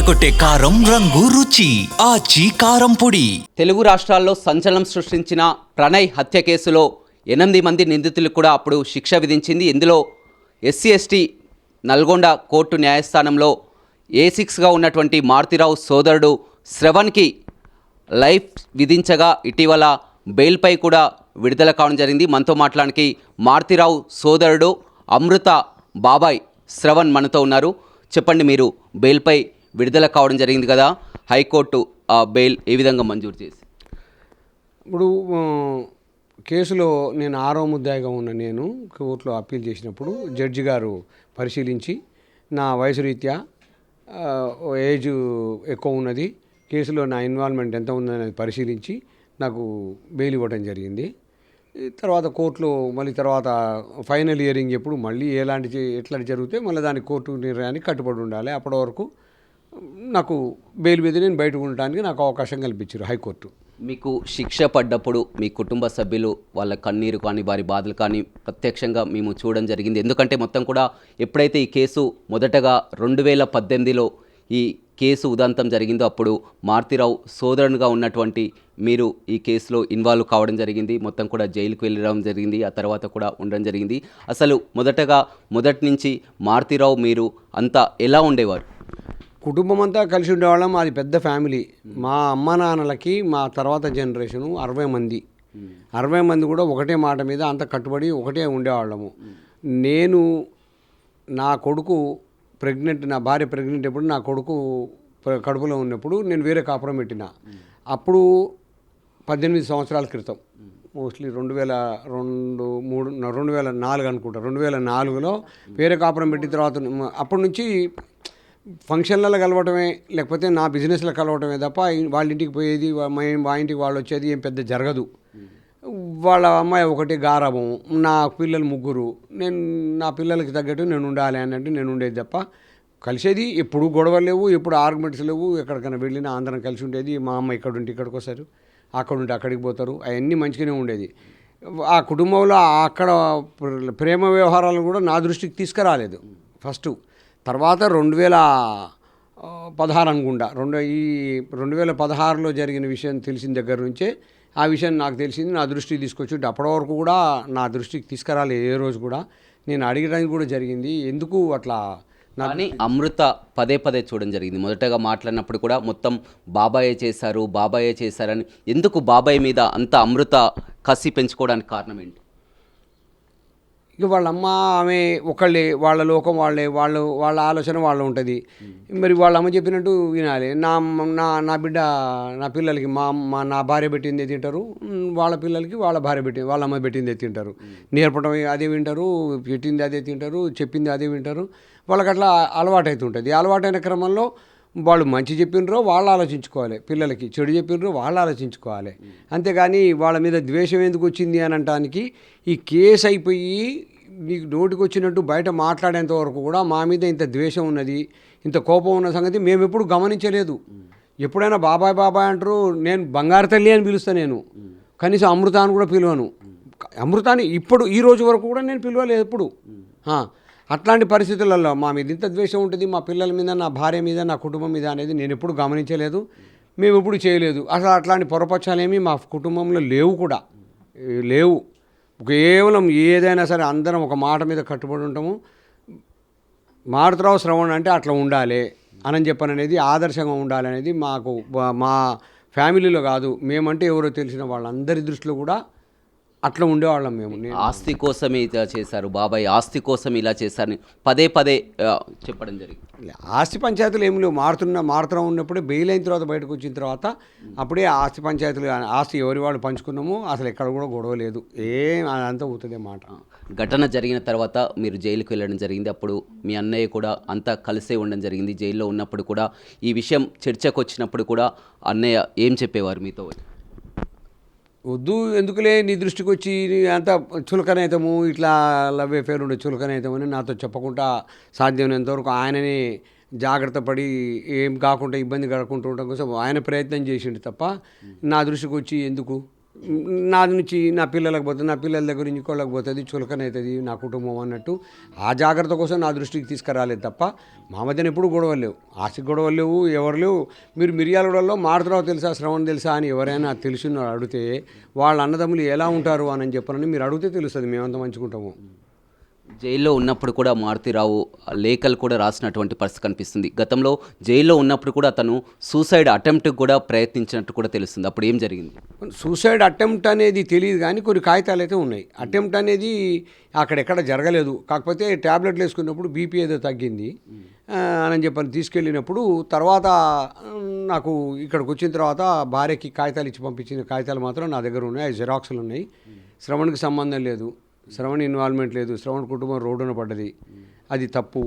అదరగొట్టే కారం రంగు రుచి ఆచి కారం పొడి. తెలుగు రాష్ట్రాల్లో సంచలనం సృష్టించిన ప్రణయ్ హత్య కేసులో 8 మంది నిందితులకు కూడా అప్పుడు శిక్ష విధించింది. ఇందులో ఎస్సీ ఎస్టీ నల్గొండ కోర్టు న్యాయస్థానంలో A6గా ఉన్నటువంటి మారుతిరావు సోదరుడు శ్రవణ్కి లైఫ్ విధించగా ఇటీవల బెయిల్పై కూడా విడుదల కావడం జరిగింది. మనతో మాట్లాడానికి మారుతిరావు సోదరుడు అమృత బాబాయ్ శ్రవణ్ మనతో ఉన్నారు. చెప్పండి, మీరు బెయిల్పై విడుదల కావడం జరిగింది కదా, హైకోర్టు ఆ బెయిల్ ఏ విధంగా మంజూరు చేసి? ఇప్పుడు కేసులో నేను 6వ ముద్దాయిగా ఉన్న నేను కోర్టులో అప్పీల్ చేసినప్పుడు జడ్జి గారు పరిశీలించి నా వయసు రీత్యా ఏజ్ ఎక్కువ ఉన్నది, కేసులో నా ఇన్వాల్వ్మెంట్ ఎంత ఉందనేది పరిశీలించి నాకు బెయిల్ ఇవ్వడం జరిగింది. తర్వాత కోర్టులో మళ్ళీ తర్వాత ఫైనల్ హియరింగ్ ఎప్పుడు మళ్ళీ ఎట్లా జరిగితే మళ్ళీ దానికి కోర్టు నిర్ణయానికి కట్టుబడి ఉండాలి. అప్పటి వరకు నాకు బెయిల్ మీద నేను బయటకు ఉండడానికి నాకు అవకాశం కల్పించారు హైకోర్టు. మీకు శిక్ష పడ్డప్పుడు మీ కుటుంబ సభ్యులు వాళ్ళ కన్నీరు కానీ వారి బాధలు కానీ ప్రత్యక్షంగా మేము చూడడం జరిగింది. ఎందుకంటే మొత్తం కూడా ఎప్పుడైతే ఈ కేసు మొదటగా 2018లో ఈ కేసు ఉదంతం జరిగిందో అప్పుడు మారుతిరావు సోదరునిగా ఉన్నటువంటి మీరు ఈ కేసులో ఇన్వాల్వ్ కావడం జరిగింది. మొత్తం కూడా జైలుకు వెళ్ళడం జరిగింది, ఆ తర్వాత కూడా ఉండడం జరిగింది. అసలు మొదటి నుంచి మారుతిరావు మీరు అంతా ఎలా ఉండేవారు? కుటుంబం అంతా కలిసి ఉండేవాళ్ళం. అది పెద్ద ఫ్యామిలీ. మా అమ్మ నాన్నలకి మా తర్వాత జనరేషను 60 మంది కూడా ఒకటే మాట మీద అంత కట్టుబడి ఒకటే ఉండేవాళ్ళము. నేను నా కొడుకు ప్రెగ్నెంట్, నా భార్య ప్రెగ్నెంట్ ఎప్పుడు నా కొడుకు కడుపులో ఉన్నప్పుడు నేను వేరే కాపురం పెట్టిన. అప్పుడు 18 సంవత్సరాల క్రితం, మోస్ట్లీ 2004 అనుకుంటా. 2004లో వేరే కాపురం పెట్టిన తర్వాత అప్పటి నుంచి ఫంక్షన్లలో కలవటమే, లేకపోతే నా బిజినెస్లో కలవటమే తప్ప వాళ్ళ ఇంటికి పోయేది, మా ఇంటికి వాళ్ళు వచ్చేది ఏం పెద్ద జరగదు. వాళ్ళ అమ్మాయి ఒకటి గారాబం, నా పిల్లలు 3, నేను నా పిల్లలకి తగ్గట్టు నేను ఉండాలి అన్నట్టు నేను ఉండేది తప్ప కలిసేది ఎప్పుడు గొడవలు లేవు, ఎప్పుడు ఆర్గ్యుమెంట్స్ లేవు. ఎక్కడికైనా వెళ్ళినా అందరం కలిసి ఉండేది. మా అమ్మ ఇక్కడ ఉంటే ఇక్కడికి వస్తారు, అక్కడ ఉంటే అక్కడికి పోతారు, అవన్నీ మంచిగానే ఉండేది. ఆ కుటుంబంలో అక్కడ ప్రేమ వ్యవహారాలు కూడా నా దృష్టికి తీసుకురాలేదు ఫస్ట్. తర్వాత 2016 అనుకుంటా, 2016లో జరిగిన విషయం తెలిసిన దగ్గర నుంచే ఆ విషయం నాకు తెలిసింది, నా దృష్టికి తీసుకొచ్చి అప్పటి వరకు కూడా నా దృష్టికి తీసుకురాలేదు ఏ రోజు కూడా. నేను అడిగడానికి కూడా జరిగింది, ఎందుకు అట్లా. కానీ అమృత పదే చూడడం జరిగింది. మొదటగా మాట్లాడినప్పుడు కూడా మొత్తం బాబాయే చేశారని, ఎందుకు బాబాయ్ మీద అంత అమృత కసి పెంచుకోవడానికి కారణం ఏంటి? ఇక వాళ్ళమ్మ ఆమె ఒకళ్ళే, వాళ్ళ లోకం వాళ్ళే, వాళ్ళ ఆలోచన వాళ్ళ ఉంటుంది. మరి వాళ్ళ అమ్మ చెప్పినట్టు వినాలి. నా బిడ్డ నా పిల్లలకి నా భార్య పెట్టిందే తింటారు, వాళ్ళ పిల్లలకి వాళ్ళ అమ్మ పెట్టిందే తింటారు. నేర్పడం అదే వింటారు, పెట్టింది అదే తింటారు, చెప్పింది అదే వింటారు. వాళ్ళకి అట్లా అలవాటు అవుతుంటుంది. అలవాటైన క్రమంలో వాళ్ళు మంచి చెప్పినరో వాళ్ళు ఆలోచించుకోవాలి, పిల్లలకి చెడు చెప్పినరో వాళ్ళు ఆలోచించుకోవాలి. అంతేగాని వాళ్ళ మీద ద్వేషం ఎందుకు వచ్చింది అని అనటానికి ఈ కేసు అయిపోయి నీకు నోటికి వచ్చినట్టు బయట మాట్లాడేంత వరకు కూడా మా మీద ఇంత ద్వేషం ఉన్నది, ఇంత కోపం ఉన్న సంగతి మేము ఎప్పుడు గమనించలేదు. ఎప్పుడైనా బాబాయ్ అంటారు, నేను బంగారు తల్లి అని పిలుస్తాను. నేను కనీసం అమృతాన్ని కూడా పిలవను. అమృతాన్ని ఇప్పుడు ఈ రోజు వరకు కూడా నేను పిలవలేదు ఎప్పుడు. అట్లాంటి పరిస్థితులలో మా మీద ఇంత ద్వేషం ఉంటుంది, మా పిల్లల మీద, నా భార్య మీద, నా కుటుంబం మీద అనేది నేను ఎప్పుడు గమనించలేదు, మేము ఎప్పుడు చేయలేదు. అసలు అట్లాంటి పొరపక్షాలేమీ మా కుటుంబంలో లేవు. కేవలం ఏదైనా సరే అందరం ఒక మాట మీద కట్టుబడి ఉంటాము. మారుతిరావు శ్రవణ్ అంటే అట్లా ఉండాలి అని చెప్పననేది, ఆదర్శంగా ఉండాలి అనేది మాకు మా ఫ్యామిలీలో కాదు, మేమంటే ఎవరో తెలిసిన వాళ్ళందరి దృష్టిలో కూడా అట్లా ఉండేవాళ్ళం మేము. ఆస్తి కోసమే ఇలా చేశారు, బాబాయ్ ఆస్తి కోసం ఇలా చేశారని పదే చెప్పడం జరిగింది. ఆస్తి పంచాయతీలు ఏమి లేవు. మారుతూ ఉన్నప్పుడే బెయిల్ అయిన తర్వాత బయటకు వచ్చిన తర్వాత అప్పుడే ఆస్తి పంచాయతీలు, ఆస్తి ఎవరి వాళ్ళు పంచుకున్నాము, అసలు ఎక్కడ కూడా గొడవ లేదు, అదంతా అవుతుంది మాట. ఘటన జరిగిన తర్వాత మీరు జైలుకు వెళ్ళడం జరిగింది. అప్పుడు మీ అన్నయ్య కూడా అంతా కలిసే ఉండడం జరిగింది. జైల్లో ఉన్నప్పుడు కూడా ఈ విషయం చర్చకు వచ్చినప్పుడు కూడా అన్నయ్య ఏం చెప్పేవారు మీతో? వద్దు, ఎందుకులే, నీ దృష్టికి వచ్చి అంతా చులకనైతాము, ఇట్లా లవ్ అఫేర్ ఉండే చులకనైతామని నాతో చెప్పకుండా సాధ్యమైనంతవరకు ఆయననే జాగ్రత్త పడి ఏం కాకుండా ఇబ్బంది కలగకుండా ఉండడం కోసం ఆయన ప్రయత్నం చేసిండు తప్ప నా దృష్టికి వచ్చి ఎందుకు నాది నుంచి నా పిల్లలకు పోతుంది, నా పిల్లల దగ్గర నుంచి ఇంకోళ్ళకి పోతుంది, చులకనవుతుంది నా కుటుంబం అన్నట్టు ఆ జాగ్రత్త కోసం నా దృష్టికి తీసుకురాలేదు తప్ప మా మధ్యన ఎప్పుడు గొడవలు లేవు, ఆస్తి గొడవలు లేవు, ఎవరు లేవు. మీరు మిర్యాలగూడలో మారుతరావు తెలుసా, శ్రవణ్ తెలుసా అని ఎవరైనా తెలిసిన అడిగితే వాళ్ళ అన్నదమ్ములు ఎలా ఉంటారు అని చెప్పనని మీరు అడిగితే తెలుస్తుంది మేమంత మంచుకుంటాము. జైల్లో ఉన్నప్పుడు కూడా మారుతిరావు లేఖలు కూడా రాసినటువంటి పరిస్థితి కనిపిస్తుంది. గతంలో జైల్లో ఉన్నప్పుడు కూడా అతను సూసైడ్ అటెంప్ట్ కూడా ప్రయత్నించినట్టు కూడా తెలుస్తుంది. అప్పుడు ఏం జరిగింది? సూసైడ్ అటెంప్ట్ అనేది తెలియదు కానీ కొన్ని కాగితాలు అయితే ఉన్నాయి. అటెంప్ట్ అనేది అక్కడెక్కడ జరగలేదు, కాకపోతే ట్యాబ్లెట్లు వేసుకున్నప్పుడు బీపీ ఏదో తగ్గింది అని చెప్పని తీసుకెళ్ళినప్పుడు తర్వాత నాకు ఇక్కడికి వచ్చిన తర్వాత భార్యకి కాగితాలు ఇచ్చి పంపించిన కాగితాలు మాత్రం నా దగ్గర ఉన్నాయి, జిరాక్స్లు ఉన్నాయి. శ్రవణ్కి సంబంధం లేదు, శ్రవణ్ ఇన్వాల్వ్మెంట్ లేదు, శ్రవణ్ కుటుంబం రోడ్డున పడ్డది, అది తప్పు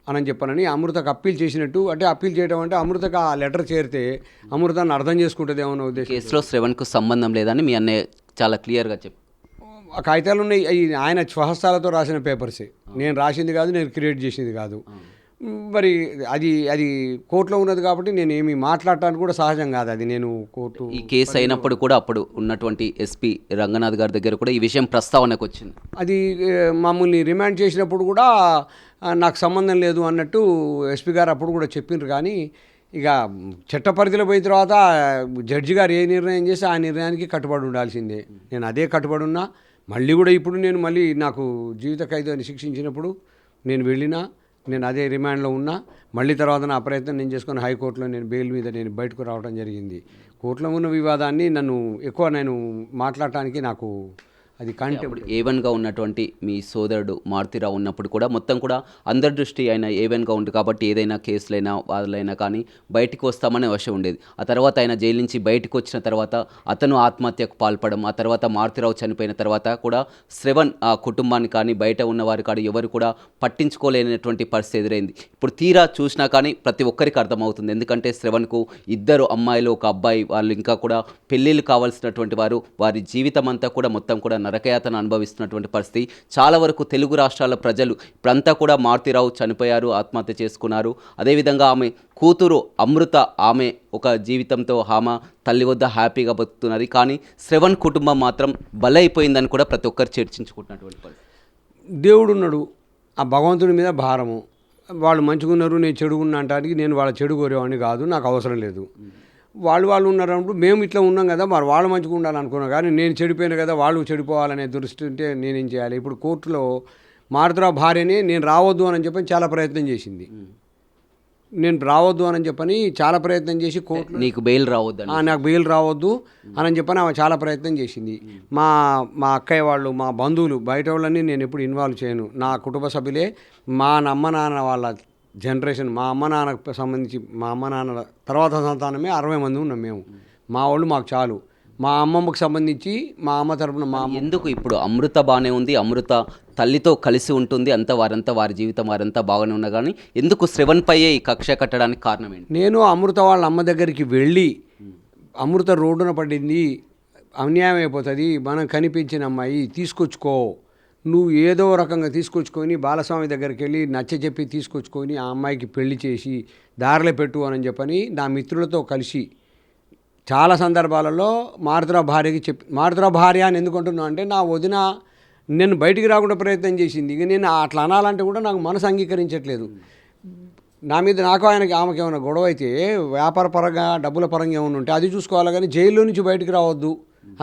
అని చెప్పనని అమృతకు అప్పీల్ చేసినట్టు. అంటే అప్పీల్ చేయడం అంటే అమృతకు ఆ లెటర్ చేరితే అమృతాన్ని అర్థం చేసుకుంటుంది ఏమన్నా ఉద్దేశం. కేసులో శ్రవణ్కు సంబంధం లేదని మీ అన్నయ్య చాలా క్లియర్గా చెప్పి ఆ కాగితాలు ఉన్నాయి, అవి ఆయన స్వహస్తాలతో రాసిన పేపర్సే, నేను రాసింది కాదు, నేను క్రియేట్ చేసింది కాదు. మరి అది కోర్టులో ఉన్నది కాబట్టి నేను ఏమి మాట్లాడటానికి కూడా సహజం కాదు. అది నేను కోర్టు ఈ కేసు అయినప్పుడు కూడా అప్పుడు ఉన్నటువంటి ఎస్పీ రంగనాథ్ గారి దగ్గర కూడా ఈ విషయం ప్రస్తావనకు వచ్చింది. అది మమ్మల్ని రిమాండ్ చేసినప్పుడు కూడా నాకు సంబంధం లేదు అన్నట్టు ఎస్పీ గారు అప్పుడు కూడా చెప్పిండ్రు. కానీ ఇక చట్ట పరిధిలో పోయిన తర్వాత జడ్జి గారు ఏ నిర్ణయం చేస్తే ఆ నిర్ణయానికి కట్టుబడి ఉండాల్సిందే. నేను అదే కట్టుబడి ఉన్నా. మళ్ళీ కూడా ఇప్పుడు నేను మళ్ళీ నాకు జీవిత ఖైదు అని శిక్షించినప్పుడు నేను వెళ్ళినా, నేను అదే రిమాండ్లో ఉన్నా. మళ్ళీ తర్వాత నా ప్రయత్నం నేను చేసుకుని హైకోర్టులో నేను బెయిల్ మీద నేను బయటకు రావడం జరిగింది. కోర్టులో ఉన్న వివాదాన్ని నేను మాట్లాడటానికి నాకు అది ఇప్పుడు ఏవన్గా ఉన్నటువంటి మీ సోదరుడు మారుతిరావు ఉన్నప్పుడు కూడా మొత్తం కూడా అందరి దృష్టి ఆయన ఏవన్గా ఉంది కాబట్టి ఏదైనా కేసులైనా వాదులైనా కానీ బయటికి వస్తామనే అవసరం ఉండేది. ఆ తర్వాత ఆయన జైలు నుంచి బయటకు వచ్చిన తర్వాత అతను ఆత్మహత్యకు పాల్పడడం, ఆ తర్వాత మారుతిరావు చనిపోయిన తర్వాత కూడా శ్రవణ్ ఆ కుటుంబాన్ని కానీ బయట ఉన్నవారు కానీ ఎవరు కూడా పట్టించుకోలేనటువంటి పరిస్థితి ఎదురైంది. ఇప్పుడు తీరా చూసినా కానీ ప్రతి ఒక్కరికి అర్థమవుతుంది. ఎందుకంటే శ్రవణ్కు 2 అమ్మాయిలు 1 అబ్బాయి, వాళ్ళు ఇంకా కూడా పెళ్ళిళ్ళు కావాల్సినటువంటి వారు, వారి జీవితం అంతా కూడా మొత్తం కూడా నరకయాతన అనుభవిస్తున్నటువంటి పరిస్థితి. చాలా వరకు తెలుగు రాష్ట్రాల ప్రజలు ఇప్పుడంతా కూడా మారుతిరావు చనిపోయారు, ఆత్మహత్య చేసుకున్నారు. అదేవిధంగా ఆమె కూతురు అమృత, ఆమె ఒక జీవితంతో ఆమె తల్లి వద్ద హ్యాపీగా బతుకుతున్నది. కానీ శ్రవణ్ కుటుంబం మాత్రం బలైపోయిందని కూడా ప్రతి ఒక్కరు చర్చించుకుంటున్నటువంటి పరిస్థితి. దేవుడు ఉన్నాడు, ఆ భగవంతుడి మీద భారము. వాళ్ళు మంచిగున్నారు, నేను చెడుగున్నా అంటానికి నేను వాళ్ళ చెడు కోరేవాడిని కాదు, నాకు అవసరం లేదు. వాళ్ళు ఉన్నారన్నప్పుడు మేము ఇట్లా ఉన్నాం కదా, మరి వాళ్ళు మంచిగా ఉండాలనుకున్నాం. కానీ నేను చెడిపోయినా కదా, వాళ్ళు చెడిపోవాలనే దృష్టి ఉంటే నేనేం చేయాలి? ఇప్పుడు కోర్టులో మారుతిరావు భార్యని నేను రావద్దు అని చెప్పని చాలా ప్రయత్నం చేసింది. నేను రావద్దు అని చెప్పని చాలా ప్రయత్నం చేసి కోర్టు నీకు బెయిల్ రావద్దు, నాకు బెయిల్ రావద్దు అని చెప్పని ఆమె చాలా ప్రయత్నం చేసింది. మా అక్కయ్య వాళ్ళు, మా బంధువులు, బయట వాళ్ళని నేను ఎప్పుడు ఇన్వాల్వ్ చేయను. నా కుటుంబ సభ్యులే, మా అమ్మ నాన్న వాళ్ళ జనరేషన్, మా అమ్మ నాన్నకు సంబంధించి మా అమ్మ నాన్న తర్వాత సంతానమే 60 మంది ఉన్నాం మేము. మా వాళ్ళు మాకు చాలు. మా అమ్మమ్మకు సంబంధించి మా అమ్మ తరపున మా అమ్మ. ఎందుకు ఇప్పుడు అమృత బాగానే ఉంది, అమృత తల్లితో కలిసి ఉంటుంది, వారంతా వారి జీవితం వారంతా బాగానే ఉన్నా కానీ ఎందుకు శ్రవణ్పైయే ఈ కక్ష కట్టడానికి కారణం ఏంటి? నేను అమృత వాళ్ళ అమ్మ దగ్గరికి వెళ్ళి, అమృత రోడ్డున పడింది, అన్యాయం అయిపోతుంది, మనం కనిపించిన అమ్మాయి తీసుకొచ్చుకో, నువ్వు ఏదో రకంగా తీసుకొచ్చుకొని బాలస్వామి దగ్గరికి వెళ్ళి నచ్చజెప్పి తీసుకొచ్చుకొని ఆ అమ్మాయికి పెళ్లి చేసి దారిలో పెట్టు అని చెప్పని నా మిత్రులతో కలిసి చాలా సందర్భాలలో మారుతిరావు భార్యకి మారుతిరావు భార్య అని ఎందుకు అంటున్నా అంటే, నా వదిన నేను బయటికి రాకుండా ప్రయత్నం చేసింది. ఇక నేను అట్లా అనాలంటే కూడా నాకు మనసు అంగీకరించట్లేదు. నా మీద నాకు ఆమెకి ఏమైనా గొడవ అయితే వ్యాపార పరంగా డబ్బుల పరంగా ఏమైనా ఉంటే అది చూసుకోవాలి, కానీ జైల్లో నుంచి బయటికి రావద్దు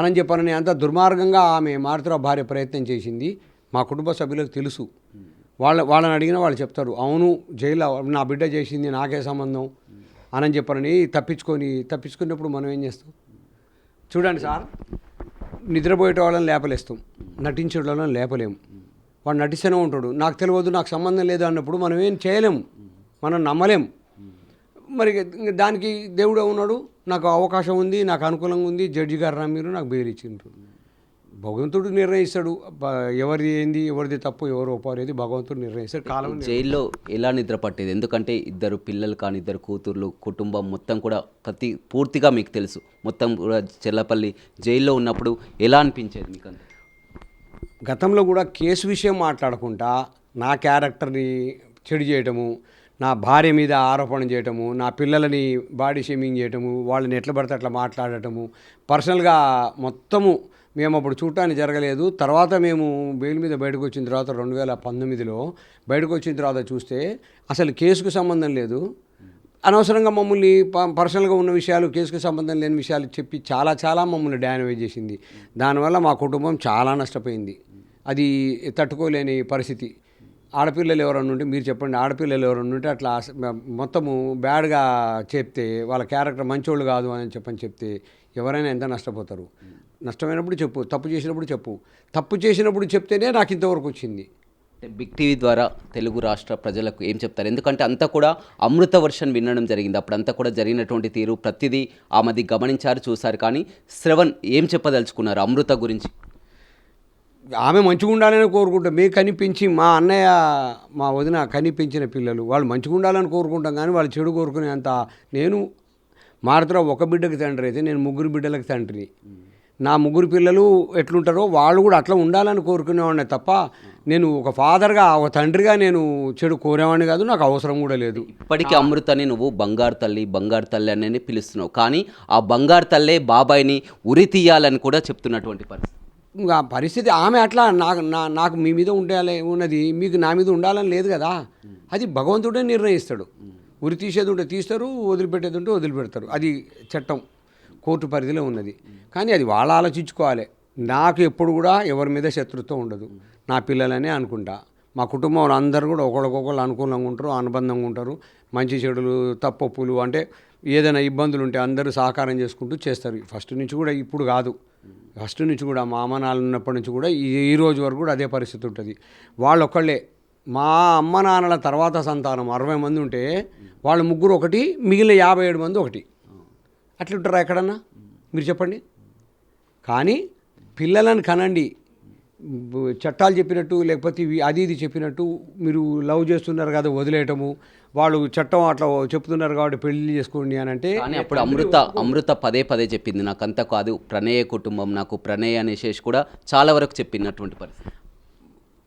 అని చెప్పని అంత దుర్మార్గంగా ఆమె మారుతిరావు భార్య ప్రయత్నం చేసింది. మా కుటుంబ సభ్యులకు తెలుసు. వాళ్ళని అడిగినా వాళ్ళు చెప్తారు, అవును జైల్లో నా బిడ్డ చేసింది, నాకే సంబంధం అని చెప్పని తప్పించుకున్నప్పుడు మనం ఏం చేస్తాం? చూడండి సార్, నిద్రపోయేట వాళ్ళని లేపలేస్తాం, నటించే వాళ్ళని లేపలేము. వాడు నటిస్తూనే ఉంటాడు, నాకు తెలియదు, నాకు సంబంధం లేదు అన్నప్పుడు మనం ఏం చేయలేము, మనం నమ్మలేం. మరి దానికి దేవుడే ఉన్నాడు, నాకు అవకాశం ఉంది, నాకు అనుకూలంగా ఉంది, జడ్జి గారు మీరు నాకు బెయిల్ ఇచ్చిండ్రు. భగవంతుడు నిర్ణయిస్తాడు ఎవరిది ఏంది, ఎవరిది తప్పు, ఎవరు ఒప్పారేది భగవంతుడు నిర్ణయిస్తాడు. కాలం జైల్లో ఎలా నిద్ర పట్టేది? ఎందుకంటే 2 పిల్లలు కానీ 2 కూతుర్లు, కుటుంబం మొత్తం కూడా పూర్తిగా మీకు తెలుసు. మొత్తం కూడా చెల్లపల్లి జైల్లో ఉన్నప్పుడు ఎలా అనిపించేది మీకు? గతంలో కూడా కేసు విషయం మాట్లాడకుండా నా క్యారెక్టర్ని చెడు చేయటము, నా భార్య మీద ఆరోపణ చేయటము, నా పిల్లలని బాడీ షేమింగ్ చేయటము, వాళ్ళని ఎట్లా పడితే అట్లా మాట్లాడటము, పర్సనల్గా మొత్తము మేము అప్పుడు చూడటానికి జరగలేదు. తర్వాత మేము బెయిల్ మీద బయటకు వచ్చిన తర్వాత 2019లో బయటకు వచ్చిన తర్వాత చూస్తే అసలు కేసుకు సంబంధం లేదు, అనవసరంగా మమ్మల్ని పర్సనల్గా ఉన్న విషయాలు, కేసుకు సంబంధం లేని విషయాలు చెప్పి చాలా మమ్మల్ని డ్యామేజ్ చేసింది. దానివల్ల మా కుటుంబం చాలా నష్టపోయింది. అది తట్టుకోలేని పరిస్థితి. ఆడపిల్లలు ఎవరన్నా ఉంటే మీరు చెప్పండి, ఆడపిల్లలు ఎవరన్నా ఉంటే అట్లా మొత్తము బ్యాడ్గా చెప్తే, వాళ్ళ క్యారెక్టర్ మంచోళ్ళు కాదు అని చెప్తే ఎవరైనా ఎంత నష్టపోతారు. నష్టమైనప్పుడు చెప్పు, తప్పు చేసినప్పుడు చెప్పు. తప్పు చేసినప్పుడు చెప్తేనే నాకు ఇంతవరకు వచ్చింది. బిగ్ టీవీ ద్వారా తెలుగు రాష్ట్ర ప్రజలకు ఏం చెప్తారు? ఎందుకంటే అంతా కూడా అమృత వర్షన్ వినడం జరిగింది. అప్పుడంతా కూడా జరిగినటువంటి తీరు ప్రతిదీ ఆమెది గమనించారు, చూశారు. కానీ శ్రవణ్ ఏం చెప్పదలుచుకున్నారు అమృత గురించి? ఆమె మంచిగా ఉండాలని కోరుకుంటాం. మేము కనిపించి మా అన్నయ్య మా వదిన కనిపించిన పిల్లలు వాళ్ళు మంచిగా ఉండాలని కోరుకుంటాం, కానీ వాళ్ళు చెడు కోరుకునే అంత. నేను మారుతురా ఒక బిడ్డకి తండ్రి అయితే నేను 3 బిడ్డలకు తండ్రిని. నా 3 పిల్లలు ఎట్లుంటారో వాళ్ళు కూడా అట్లా ఉండాలని కోరుకునేవాడిని తప్ప నేను ఒక ఫాదర్గా, ఒక తండ్రిగా నేను చెడు కోరేవాడిని కాదు, నాకు అవసరం కూడా లేదు. ఇప్పటికీ అమృతని నువ్వు బంగారు తల్లి అని పిలుస్తున్నావు, కానీ ఆ బంగారు తల్లే బాబాయిని ఉరి తీయాలని కూడా చెప్తున్నటువంటి పరిస్థితి. ఇంకా పరిస్థితి ఆమె అట్లా నాకు మీ మీద ఉన్నది, మీకు నా మీద ఉండాలని లేదు కదా. అది భగవంతుడే నిర్ణయిస్తాడు. ఉరి తీసేది ఉంటే తీస్తారు, వదిలిపెట్టేది ఉంటే వదిలిపెడతారు. అది చట్టం, కోర్టు పరిధిలో ఉన్నది. కానీ అది వాళ్ళు ఆలోచించుకోవాలి. నాకు ఎప్పుడు కూడా ఎవరి మీద శత్రుత్వం ఉండదు. నా పిల్లలనే అనుకుంటా. మా కుటుంబంలో అందరూ కూడా ఒకరికొకరు అనుకూలంగా ఉంటారు, అనుబంధంగా ఉంటారు. మంచి చెడులు, తప్పొప్పులు అంటే ఏదైనా ఇబ్బందులు ఉంటే అందరూ సహకారం చేసుకుంటూ చేస్తారు. ఫస్ట్ నుంచి కూడా, ఇప్పుడు కాదు, ఫస్ట్ నుంచి కూడా మా అమ్మ నాన్న ఉన్నప్పటి నుంచి కూడా ఈ రోజు వరకు కూడా అదే పరిస్థితి ఉంటుంది. వాళ్ళు ఒక్కళ్ళే. మా అమ్మ నాన్నల తర్వాత సంతానం 60 మంది ఉంటే వాళ్ళు 3 ఒకటి, మిగిలిన 57 మంది ఒకటి. అట్లుంటారా ఎక్కడన్నా మీరు చెప్పండి? కానీ పిల్లలను కనండి. చట్టాలు చెప్పినట్టు లేకపోతే అది ఇది చెప్పినట్టు మీరు లవ్ చేస్తున్నారు కదా వదిలేయటము, వాళ్ళు చట్టం అట్లా చెప్తున్నారు కాబట్టి పెళ్లి చేసుకోండి అని అంటే. కానీ అప్పుడు అమృత పదే చెప్పింది, నాకంతా కాదు ప్రణయ కుటుంబం, నాకు ప్రణయ్ అనేసి కూడా చాలా వరకు చెప్పినటువంటి పరిస్థితి.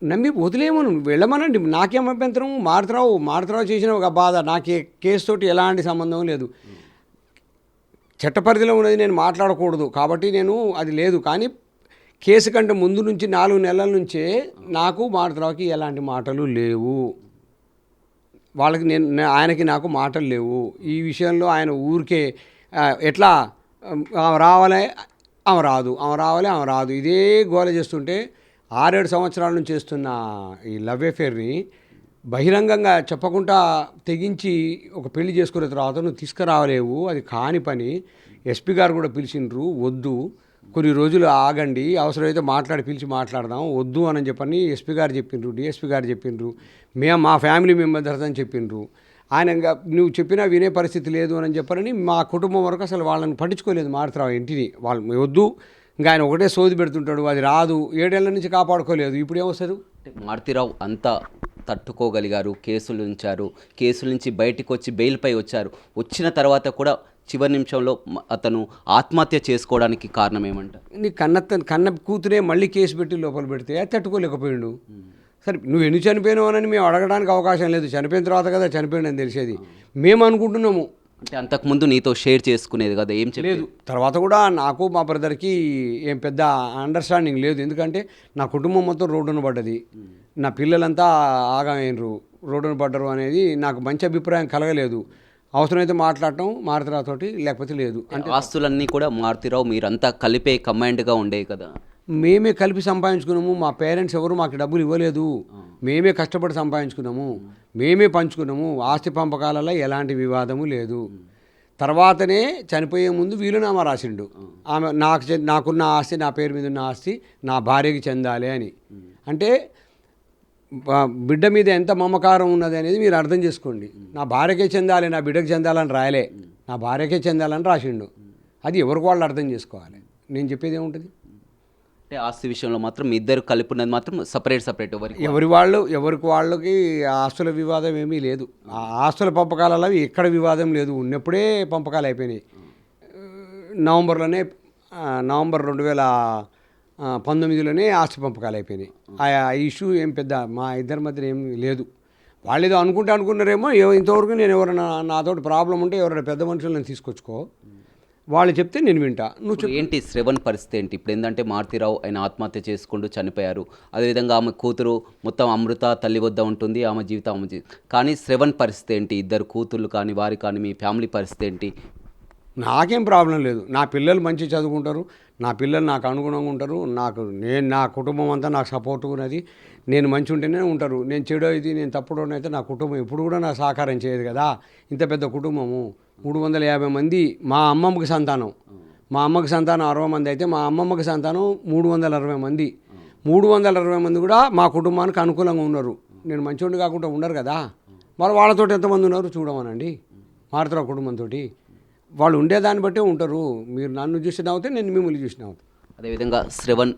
నమ్మి వదిలేమను, వెళ్ళమనండి, నాకేం అభ్యంతరం. మారుతరావు చేసిన ఒక బాధ, నాకే కేసుతోటి ఎలాంటి సంబంధం లేదు. చట్టపరిధిలో ఉన్నది నేను మాట్లాడకూడదు కాబట్టి నేను అది లేదు. కానీ కేసు కంటే ముందు నుంచి 4 నెలల నుంచే నాకు మారుతరావుకి ఎలాంటి మాటలు లేవు. వాళ్ళకి ఆయనకి నాకు మాటలు లేవు. ఈ విషయంలో ఆయన ఊరికే ఎట్లా రావాలి, ఆమె రాదు, ఇదే గోల చేస్తుంటే 6-7 సంవత్సరాల నుంచి చేస్తున్న ఈ లవ్ అఫేర్ని బహిరంగంగా చెప్పకుండా తెగించి ఒక పెళ్లి చేసుకున్న తర్వాత నువ్వు తీసుకురావలేవు, అది కాని పని. ఎస్పీ గారు కూడా పిలిచిండ్రు, వద్దు కొన్ని రోజులు ఆగండి, అవసరమైతే పిలిచి మాట్లాడదాం, వద్దు అని చెప్పని ఎస్పీ గారు చెప్పిండ్రు, డిఎస్పీ గారు చెప్పిండ్రు, మా ఫ్యామిలీ మెంబర్స్ అని చెప్పిండ్రు. ఆయన నువ్వు చెప్పినా వినే పరిస్థితి లేదు అని చెప్పని మా కుటుంబం వరకు అసలు వాళ్ళని పట్టించుకోలేదు. మారుతరావు ఇంటిని వాళ్ళు వద్దు, ఇంకా ఆయన ఒకటే సోది పెడుతుంటాడు, అది రాదు, 7 ఏళ్ల నుంచి కాపాడుకోలేదు, ఇప్పుడు ఏమొస్తారు? మారుతీరావు అంతా తట్టుకోగలిగారు, కేసులు ఉంచారు, కేసుల నుంచి బయటకు వచ్చి బెయిల్పై వచ్చారు. వచ్చిన తర్వాత కూడా చివరి నిమిషంలో అతను ఆత్మహత్య చేసుకోవడానికి కారణం ఏమంటారు? నీ కన్న కూతురే మళ్ళీ కేసు పెట్టి లోపల పెడితే అది తట్టుకోలేకపోయిండు. సరే నువ్వు ఎందుకు చనిపోయినావు అని మేము అడగడానికి అవకాశం లేదు, చనిపోయిన తర్వాత కదా చనిపోయిందని తెలిసేది. మేము అనుకుంటున్నాము. అంటే అంతకుముందు నీతో షేర్ చేసుకునేది కదా, ఏం లేదు. తర్వాత కూడా నాకు మా బ్రదర్కి ఏం పెద్ద అండర్స్టాండింగ్ లేదు. ఎందుకంటే నా కుటుంబం మొత్తం రోడ్డున పడ్డది, నా పిల్లలంతా ఆగమైనరు, రోడ్డున పడ్డరు అనేది నాకు మంచి అభిప్రాయం కలగలేదు. అవసరమైతే మాట్లాడటం మారుతరావుతోటి, లేకపోతే లేదు. అంటే ఆస్తులన్నీ కూడా మారుతీరావు మీరంతా కలిపే కమాండ్గా ఉండేవి కదా? మేమే కలిపి సంపాదించుకున్నాము. మా పేరెంట్స్ ఎవరు మాకు డబ్బులు ఇవ్వలేదు, మేమే కష్టపడి సంపాదించుకున్నాము, మేమే పంచుకున్నాము. ఆస్తి పంపకాలలో ఎలాంటి వివాదము లేదు. తర్వాతనే చనిపోయే ముందు వీలునామా రాసిండు, ఆమె నాకున్న ఆస్తి, నా పేరు మీద ఉన్న ఆస్తి నా భార్యకి చెందాలి అని. అంటే బిడ్డ మీద ఎంత మమకారం ఉన్నది అనేది మీరు అర్థం చేసుకోండి. నా భార్యకే చెందాలి, నా బిడ్డకి చెందాలని రాయలే, నా భార్యకే చెందాలని రాసిండు. అది ఎవరికి వాళ్ళు అర్థం చేసుకోవాలి. నేను చెప్పేది ఏముంటుంది? అంటే ఆస్తి విషయంలో మాత్రం మీ ఇద్దరు కలిపి ఉన్నది మాత్రం సపరేట్ ఎవరికి వాళ్ళకి ఆస్తుల వివాదం ఏమీ లేదు. ఆ ఆస్తుల పంపకాలలో ఎక్కడ వివాదం లేదు, ఉన్నప్పుడే పంపకాలు అయిపోయినాయి. నవంబర్ 2019లోనే ఆస్తి పంపకాలు అయిపోయినాయి. ఆ ఇష్యూ ఏం పెద్ద మా ఇద్దరి మధ్య ఏం లేదు. వాళ్ళు ఏదో అనుకున్నారేమో ఇంతవరకు నేను ఎవరైనా నాతోటి ప్రాబ్లం ఉంటే ఎవరైనా పెద్ద మనుషులు నేను తీసుకొచ్చుకో, వాళ్ళు చెప్తే నేను వింటా. ఇప్పుడు ఏంటి శ్రవణ్ పరిస్థితి ఏంటి ఇప్పుడు? ఏంటంటే మారుతీరావు ఆయన ఆత్మహత్య చేసుకుంటూ చనిపోయారు. అదేవిధంగా ఆమె కూతురు మొత్తం అమృత తల్లి వద్ద ఉంటుంది, ఆమె జీవితం కానీ శ్రవణ్ పరిస్థితి ఏంటి? ఇద్దరు కూతుర్లు కానీ వారి కానీ మీ ఫ్యామిలీ పరిస్థితి ఏంటి? నాకేం ప్రాబ్లం లేదు. నా పిల్లలు మంచి చదువుకుంటారు, నా పిల్లలు నాకు అనుగుణంగా ఉంటారు, నా కుటుంబం అంతా నాకు సపోర్ట్ ఉన్నది. నేను మంచి ఉంటేనే ఉంటారు. నేను చెడు ఇది నేను తప్పుడు అయితే నా కుటుంబం ఎప్పుడు కూడా నాకు సహకారం చేయదు కదా. ఇంత పెద్ద కుటుంబము 350 మంది. మా అమ్మమ్మకి సంతానం 60 మంది అయితే మా అమ్మమ్మకి సంతానం 360 మంది. 360 మంది కూడా మా కుటుంబానికి అనుకూలంగా ఉన్నారు. నేను మంచోడిని కాకుండా ఉండరు కదా. మరి వాళ్ళతో ఎంతమంది ఉన్నారు చూడమనండి. మారుతరావు కుటుంబంతో వాళ్ళు ఉండేదాన్ని బట్టే ఉంటారు. మీరు నన్ను చూసిన అవుతే నేను మిమ్మల్ని చూసిన అవుతాను. అదేవిధంగా శ్రవణ్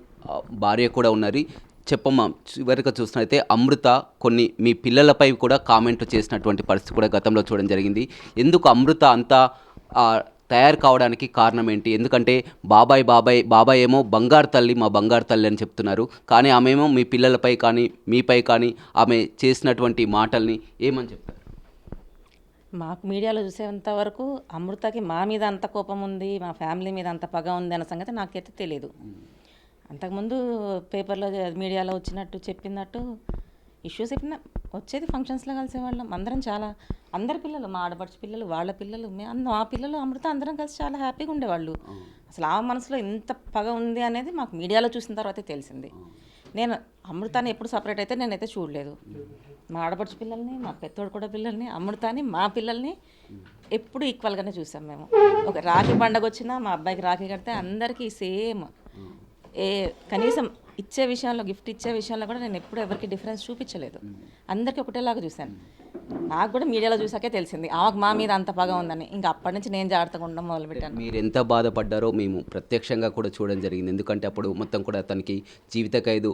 భార్య కూడా ఉన్నారు. చెప్పమ్మా, చివరిగా చూసినట్లయితే అమృత కొన్ని మీ పిల్లలపై కూడా కామెంట్ చేసినటువంటి పరిస్థితి కూడా గతంలో చూడడం జరిగింది. ఎందుకు అమృత అంతా తయారు కావడానికి కారణం ఏంటి? ఎందుకంటే బాబాయ్ ఏమో బంగారు తల్లి, మా బంగారు తల్లి అని చెప్తున్నారు. కానీ ఆమెమో మీ పిల్లలపై కానీ మీపై కానీ ఆమె చేసినటువంటి మాటల్ని ఏమని చెప్తారు? మాకు మీడియాలో చూసేంత వరకు అమృతకి మా మీద అంత కోపం ఉంది, మా ఫ్యామిలీ మీద అంత పగ ఉంది అన్న సంగతి నాకైతే తెలియదు. అంతకుముందు పేపర్లో మీడియాలో వచ్చినట్టు చెప్పినట్టు ఇష్యూస్ చెప్పిన వచ్చేది ఫంక్షన్స్లో కలిసేవాళ్ళం అందరం. అందరి పిల్లలు, మా ఆడపడుచు పిల్లలు, వాళ్ళ పిల్లలు, మా పిల్లలు, అమృత అందరం కలిసి చాలా హ్యాపీగా ఉండేవాళ్ళు. అసలు ఆ మనసులో ఇంత పగ ఉంది అనేది మాకు మీడియాలో చూసిన తర్వాతే తెలిసింది. నేను అమృతాన్ని ఎప్పుడు సపరేట్ అయితే నేనైతే చూడలేదు. మా ఆడపడుచు పిల్లల్ని, మా పెద్దోడు కూడా పిల్లల్ని, అమృతాన్ని, మా పిల్లల్ని ఎప్పుడు ఈక్వల్గానే చూసాం మేము. ఒక రాఖీ పండగ వచ్చినా మా అబ్బాయికి రాఖీ కడితే అందరికీ సేమ్. కనీసం ఇచ్చే విషయంలో, గిఫ్ట్ ఇచ్చే విషయంలో కూడా నేను ఎప్పుడు ఎవరికి డిఫరెన్స్ చూపించలేదు. అందరికీ ఒకటేలాగా చూశాను. నాకు కూడా మీడియాలో చూసాకే తెలిసింది ఆమెకు మా మీద అంత పగ ఉందని. ఇంకా అప్పటి నుంచి నేను జాగ్రత్తగా ఉండడం మొదలుపెట్టాను. మీరు ఎంత బాధపడ్డారో మేము ప్రత్యక్షంగా కూడా చూడడం జరిగింది. ఎందుకంటే అప్పుడు మొత్తం కూడా అతనికి జీవిత ఖైదు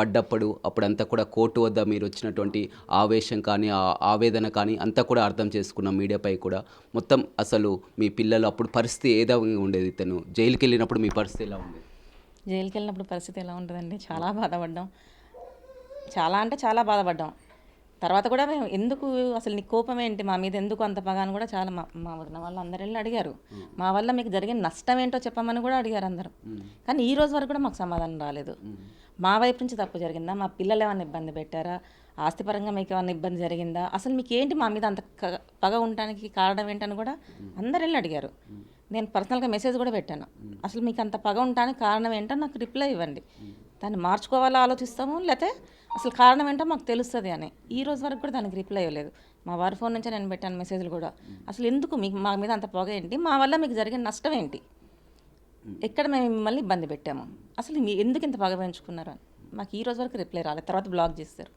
పడ్డప్పుడు అప్పుడంతా కూడా కోర్టు వద్ద మీరు వచ్చినటువంటి ఆవేశం కానీ ఆవేదన కానీ అంతా కూడా అర్థం చేసుకున్నాం మీడియాపై కూడా. మొత్తం అసలు మీ పిల్లలు అప్పుడు పరిస్థితి ఏదో ఉండేది? తను జైలుకి వెళ్ళినప్పుడు మీ పరిస్థితి ఎలా ఉండేది? జైలుకి వెళ్ళినప్పుడు పరిస్థితి ఎలా ఉంటుందండి, చాలా బాధపడ్డాం. చాలా అంటే చాలా బాధపడ్డాం. తర్వాత కూడా మేము ఎందుకు అసలు నీ కోపం ఏంటి మా మీద, ఎందుకు అంత పగ అని కూడా చాలా మా వదిన వాళ్ళు అందరు వెళ్ళి అడిగారు. మా వల్ల మీకు జరిగిన నష్టం ఏంటో చెప్పమని కూడా అడిగారు అందరూ. కానీ ఈ రోజు వరకు కూడా మాకు సమాధానం రాలేదు. మా వైపు నుంచి తప్పు జరిగిందా, మా పిల్లలు ఏమైనా ఇబ్బంది పెట్టారా, ఆస్తిపరంగా మీకు ఏమైనా ఇబ్బంది జరిగిందా, అసలు మీకు ఏంటి మా మీద అంత పగ ఉండడానికి కారణం ఏంటని కూడా అందరు వెళ్ళి అడిగారు. నేను పర్సనల్గా మెసేజ్ కూడా పెట్టాను. అసలు మీకు అంత పగ ఉండడానికి కారణం ఏంటో నాకు రిప్లై ఇవ్వండి, దాన్ని మార్చుకోవాలో ఆలోచిస్తాము, లేకపోతే అసలు కారణం ఏంటో మాకు తెలుస్తుంది అని. ఈ రోజు వరకు కూడా దానికి రిప్లై ఇవ్వలేదు. మా వారి ఫోన్ నుంచే నేను పెట్టాను మెసేజ్లు కూడా. అసలు ఎందుకు మీకు మా మీద అంత పొగ ఏంటి, మా వల్ల మీకు జరిగిన నష్టం ఏంటి, ఎక్కడ మేము మిమ్మల్ని ఇబ్బంది పెట్టాము, అసలు ఎందుకు ఇంత పగ పెంచుకున్నారు అని మాకు ఈ రోజు వరకు రిప్లై రాలేదు. తర్వాత బ్లాక్ చేస్తారు.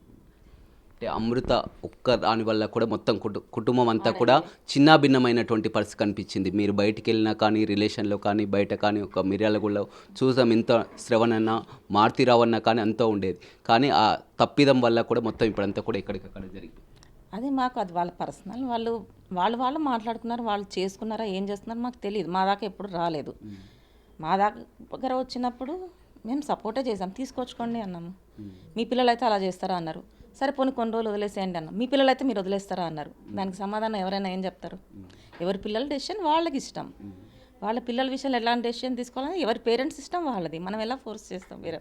అంటే అమృత ఒక్క దాని వల్ల కూడా మొత్తం కుటుంబం అంతా కూడా చిన్నాభిన్నమైనటువంటి పరిస్థితి కనిపించింది. మీరు బయటికి వెళ్ళినా కానీ, రిలేషన్లో కానీ, బయట కానీ, ఒక మిర్యాలగూడలో చూసాం ఎంత శ్రవణ్ అన్న, మారుతీరావు అన్న కానీ అంతా ఉండేది. కానీ ఆ తప్పిదం వల్ల కూడా మొత్తం ఇప్పుడంతా కూడా ఎక్కడికక్కడ జరిగింది. అది మాకు అది వాళ్ళ పర్సనల్, వాళ్ళు మాట్లాడుకున్నారు, వాళ్ళు చేసుకున్నారా ఏం చేస్తున్నారో మాకు తెలియదు. మా దాకా ఎప్పుడు రాలేదు. మా దగ్గర వచ్చినప్పుడు మేము సపోర్టే చేసాం, తీసుకొచ్చుకోండి అన్నాము. మీ పిల్లలు అయితే అలా చేస్తారా అన్నారు. సరే పోనీ కొన్ని రోజులు వదిలేసేయండి అన్న. మీ పిల్లలు అయితే మీరు వదిలేస్తారా అన్నారు. దానికి సమాధానం ఎవరైనా ఏం చెప్తారు? ఎవరి పిల్లల డెసిషన్ వాళ్ళకి ఇష్టం. వాళ్ళ పిల్లల విషయంలో ఎలాంటి డెసిషన్ తీసుకోవాలని ఎవరి పేరెంట్స్ ఇష్టం వాళ్ళది, మనం ఎలా ఫోర్స్ చేస్తాం వేరే.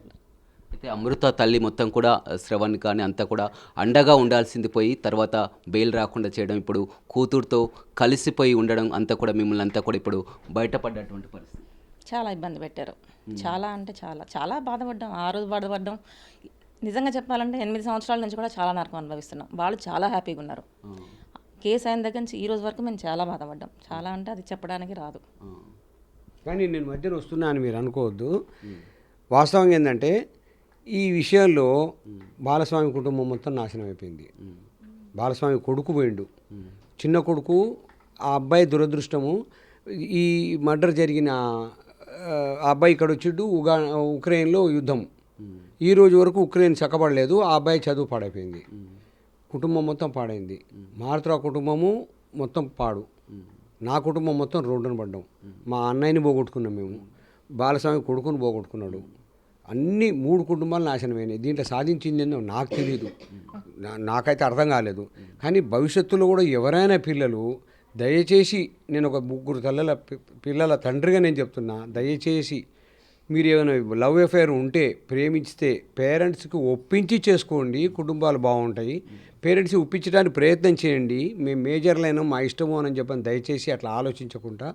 అయితే అమృత తల్లి మొత్తం కూడా శ్రవణ్ కానీ అంతా కూడా అండగా ఉండాల్సింది పోయి తర్వాత బెయిల్ రాకుండా చేయడం, ఇప్పుడు కూతురుతో కలిసిపోయి ఉండడం అంతా కూడా మిమ్మల్ని అంతా కూడా ఇప్పుడు బయటపడ్డటువంటి పరిస్థితి. చాలా ఇబ్బంది పెట్టారు. చాలా అంటే చాలా బాధపడ్డాం. ఆ రోజు బాధపడ్డాం. నిజంగా చెప్పాలంటే 8 సంవత్సరాల నుంచి కూడా చాలా నరకం అనుభవిస్తున్నాం. వాళ్ళు చాలా హ్యాపీగా ఉన్నారు. కేసు అయిన దగ్గర నుంచి ఈ రోజు వరకు మేము చాలా బాధపడ్డాం. చాలా అంటే అది చెప్పడానికి రాదు. కానీ నేను మధ్యన వస్తున్నా అని మీరు అనుకోవద్దు. వాస్తవంగా ఏంటంటే ఈ విషయంలో బాలస్వామి కుటుంబం మొత్తం నాశనం అయిపోయింది. బాలస్వామి కొడుకు పోయిండు, చిన్న కొడుకు. ఆ అబ్బాయి దురదృష్టము, ఈ మర్డర్ జరిగిన ఆ అబ్బాయి ఇక్కడ వచ్చిండు. ఉక్రెయిన్లో యుద్ధం. ఈ రోజు వరకు ఉక్రెయిన్ చక్కబడలేదు. ఆ అబ్బాయి చదువు పాడైపోయింది. కుటుంబం మొత్తం పాడైంది. మారుతరావు కుటుంబము మొత్తం పాడు. నా కుటుంబం మొత్తం రోడ్డున పడ్డాం. మా అన్నయ్యని పోగొట్టుకున్నాం మేము. బాలస్వామి కొడుకుని పోగొట్టుకున్నాడు. అన్ని 3 కుటుంబాలు నాశనమైనాయి. దీంట్లో సాధించిందేందో నాకు తెలియదు, నాకైతే అర్థం కాలేదు. కానీ భవిష్యత్తులో కూడా ఎవరైనా పిల్లలు దయచేసి, నేను ఒక 3 పిల్లల తండ్రిగా నేను చెప్తున్నా, దయచేసి మీరు ఏమైనా లవ్ అఫేర్ ఉంటే, ప్రేమించితే పేరెంట్స్కి ఒప్పించి చేసుకోండి, కుటుంబాలు బాగుంటాయి. పేరెంట్స్కి ఒప్పించడానికి ప్రయత్నం చేయండి. మేము మేజర్లైనా మా ఇష్టము అని చెప్పని దయచేసి అట్లా ఆలోచించకుండా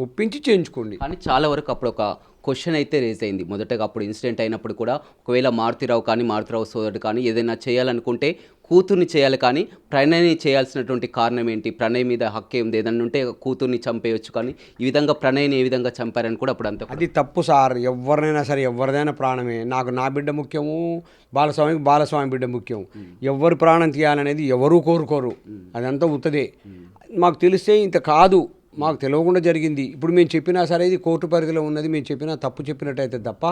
ఒప్పించి చేయించుకోండి. కానీ చాలా వరకు అప్పుడు ఒక క్వశ్చన్ అయితే రేజ్ అయింది. మొదటగా అప్పుడు ఇన్సిడెంట్ అయినప్పుడు కూడా ఒకవేళ మారుతిరావు సోదరుడు కానీ ఏదైనా చేయాలనుకుంటే కూతుర్ని చేయాలి, కానీ ప్రణయ్ని చేయాల్సినటువంటి కారణం ఏంటి? ప్రణయ్ మీద హక్కు ఏంది? ఏదన్నా ఉంటే కూతుర్ని చంపేయచ్చు, కానీ ఈ విధంగా ప్రణయ్ని ఏ విధంగా చంపారని కూడా అప్పుడు అంత అది తప్పు సార్. ఎవరినైనా సరే, ఎవరిదైనా ప్రాణమే. నాకు నా బిడ్డ ముఖ్యము, బాలస్వామి బిడ్డ ముఖ్యం. ఎవరి ప్రాణం తీయాలనేది ఎవరూ కోరుకోరు, అదంతా ఉత్తదే. మాకు తెలిస్తే ఇంత కాదు, మాకు తెలియకుండా జరిగింది. ఇప్పుడు మేము చెప్పినా సరే ఇది కోర్టు పరిధిలో ఉన్నది, మేము చెప్పినా తప్పు చెప్పినట్టయితే తప్ప,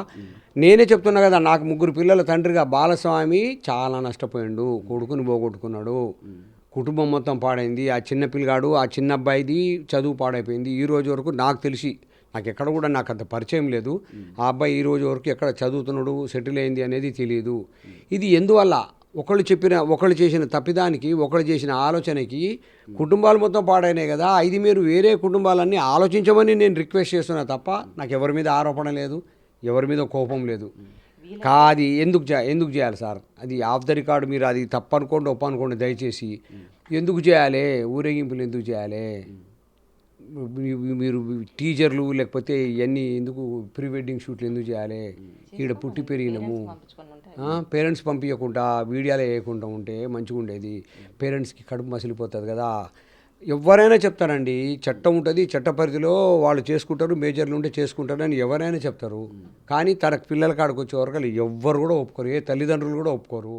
నేనే చెప్తున్నా కదా, నాకు 3 పిల్లల తండ్రిగా బాలస్వామి చాలా నష్టపోయిండు. కొడుకుని పోగొట్టుకున్నాడు, కుటుంబం మొత్తం పాడైంది. ఆ చిన్న పిల్లగాడు, ఆ చిన్న అబ్బాయిది చదువు పాడైపోయింది. ఈ రోజు వరకు నాకు తెలిసి, నాకు ఎక్కడ కూడా నాకు అంత పరిచయం లేదు, ఆ అబ్బాయి ఈ రోజు వరకు ఎక్కడ చదువుతున్నాడు, సెటిల్ అయింది అనేది తెలియదు. ఇది ఎందువల్ల? ఒకళ్ళు చేసిన తప్పిదానికి, ఒకళ్ళు చేసిన ఆలోచనకి కుటుంబాలు మొత్తం పాడైనాయి కదా. ఇది మీరు వేరే కుటుంబాలన్నీ ఆలోచించమని నేను రిక్వెస్ట్ చేస్తున్నా తప్ప నాకు ఎవరి మీద ఆరోపణ లేదు, ఎవరి మీద కోపం లేదు. కాది ఎందుకు చేయాలి సార్? అది ఆఫ్ ద రికార్డు. మీరు అది తప్పు అనుకోండి, ఒప్పు అనుకోండి, దయచేసి. ఎందుకు చేయాలి ఊరేగింపులు? ఎందుకు చేయాలి? మీరు టీచర్లు లేకపోతే ఇవన్నీ ఎందుకు, ప్రీ వెడ్డింగ్ షూట్లు ఎందుకు చేయాలి? ఈడ పుట్టి పెరిగినాము, పేరెంట్స్ పంపించకుండా వీడియోలు వేయకుండా ఉంటే మంచిగా ఉండేది. పేరెంట్స్కి కడుపు మసిలిపోతుంది కదా. ఎవరైనా చెప్తారండి, చట్టం ఉంటుంది, చట్ట పరిధిలో వాళ్ళు చేసుకుంటారు, మేజర్లు ఉంటే చేసుకుంటారు అని ఎవరైనా చెప్తారు. కానీ తన పిల్లల కాడికి వచ్చే వరకు ఎవ్వరు కూడా ఒప్పుకోరు, ఏ తల్లిదండ్రులు కూడా ఒప్పుకోరు.